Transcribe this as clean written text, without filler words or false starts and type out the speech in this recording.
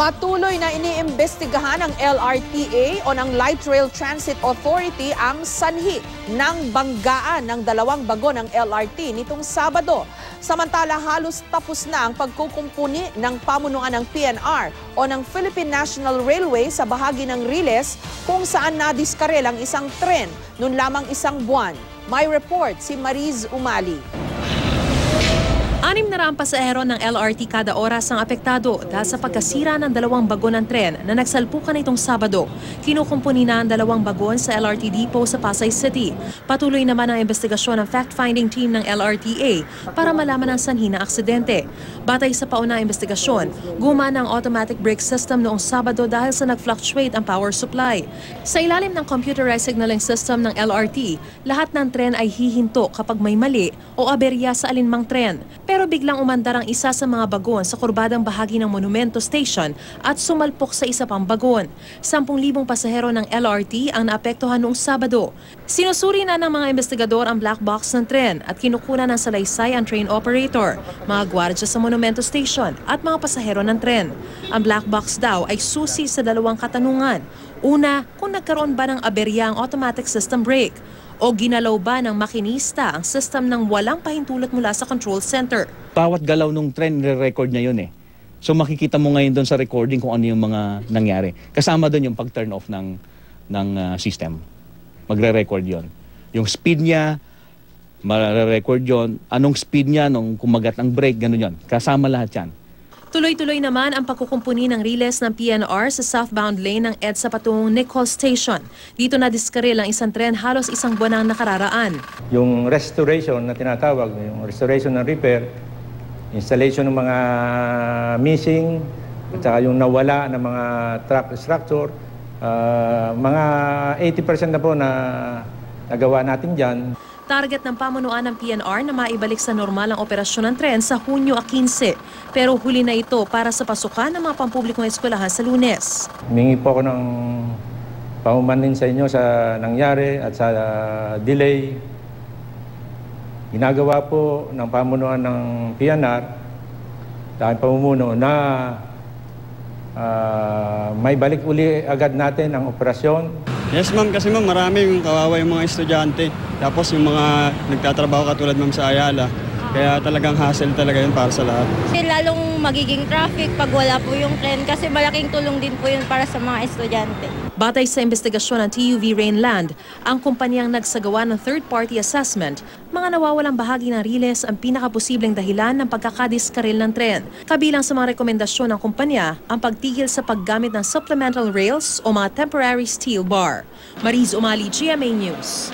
Patuloy na iniimbestigahan ng LRTA o ng Light Rail Transit Authority ang sanhi ng banggaan ng dalawang bago ng LRT nitong Sabado. Samantala halos tapos na ang pagkukumpuni ng pamunuan ng PNR o ng Philippine National Railway sa bahagi ng Riles kung saan nadiskarel ang isang tren noon lamang isang buwan. May report si Mariz Umali. 6 na pasahero ng LRT kada oras ang apektado dahil sa pagkasira ng dalawang bagon ng tren na nagsalpukan itong Sabado. Kinukumpuni na ang dalawang bagon sa LRT Depot sa Pasay City. Patuloy naman ang investigasyon ng fact-finding team ng LRTA para malaman ang sanhi ng aksidente. Batay sa paunang investigasyon, gumana ang automatic brake system noong Sabado dahil sa nag-fluctuate ang power supply. Sa ilalim ng computerized signaling system ng LRT, lahat ng tren ay hihinto kapag may mali o aberya sa alinmang tren. Pero biglang umandar ang isa sa mga bagon sa kurbadang bahagi ng Monumento Station at sumalpok sa isa pang bagon. 10,000 pasahero ng LRT ang naapektuhan noong Sabado. Sinusuri na ng mga investigador ang black box ng tren at kinukunan ng salaysay ang train operator, mga gwardya sa Monumento Station at mga pasahero ng tren. Ang black box daw ay susi sa dalawang katanungan. Una, kung nagkaroon ba ng aberya ang automatic system brake o ginalaw ba ng makinista ang system ng walang pahintulot mula sa control center. Bawat galaw ng tren, re-record niya yun eh. So makikita mo ngayon doon sa recording kung ano yung mga nangyari. Kasama doon yung pag-turn off ng system. Magre-record yon. Yung speed niya, magre-record yon. Anong speed niya, nung kumagat ang brake, gano'n yon. Kasama lahat yan. Tuloy-tuloy naman ang pagkukumpuni ng riles ng PNR sa southbound lane ng EDSA patungong Nicol Station. Dito na diskarel ang isang tren halos isang buwan ang nakararaan. Yung restoration na tinatawag, yung restoration ng repair, installation ng mga missing, at saka yung nawala ng mga track structure, mga 80% na po na nagawa natin dyan. Target ng pamunuan ng PNR na maibalik sa normal ang operasyon ng tren sa Hunyo 15. Pero huli na ito para sa pasukan ng mga pampublikong eskwelahan sa Lunes. Humingi po ako ng paumanhin sa inyo sa nangyari at sa delay. Ginagawa po ng pamunuan ng PNR dahil pamumuno na may balik uli agad natin ang operasyon. Yes ma'am, kasi ma'am marami yung kawawa yung mga estudyante. Tapos yung mga nagtatrabaho katulad ma'am sa Ayala. Kaya talagang hassle talaga yun para sa lahat. Lalong magiging traffic pag wala po yung tren kasi malaking tulong din po yun para sa mga estudyante. Batay sa investigasyon ng TUV Rainland, ang kumpanyang nagsagawa ng third-party assessment, mga nawawalang bahagi ng riles ang pinakaposibleng dahilan ng pagkakadiskaril ng tren. Kabilang sa mga rekomendasyon ng kumpanya, ang pagtigil sa paggamit ng supplemental rails o mga temporary steel bar. Mariz Umali, GMA News.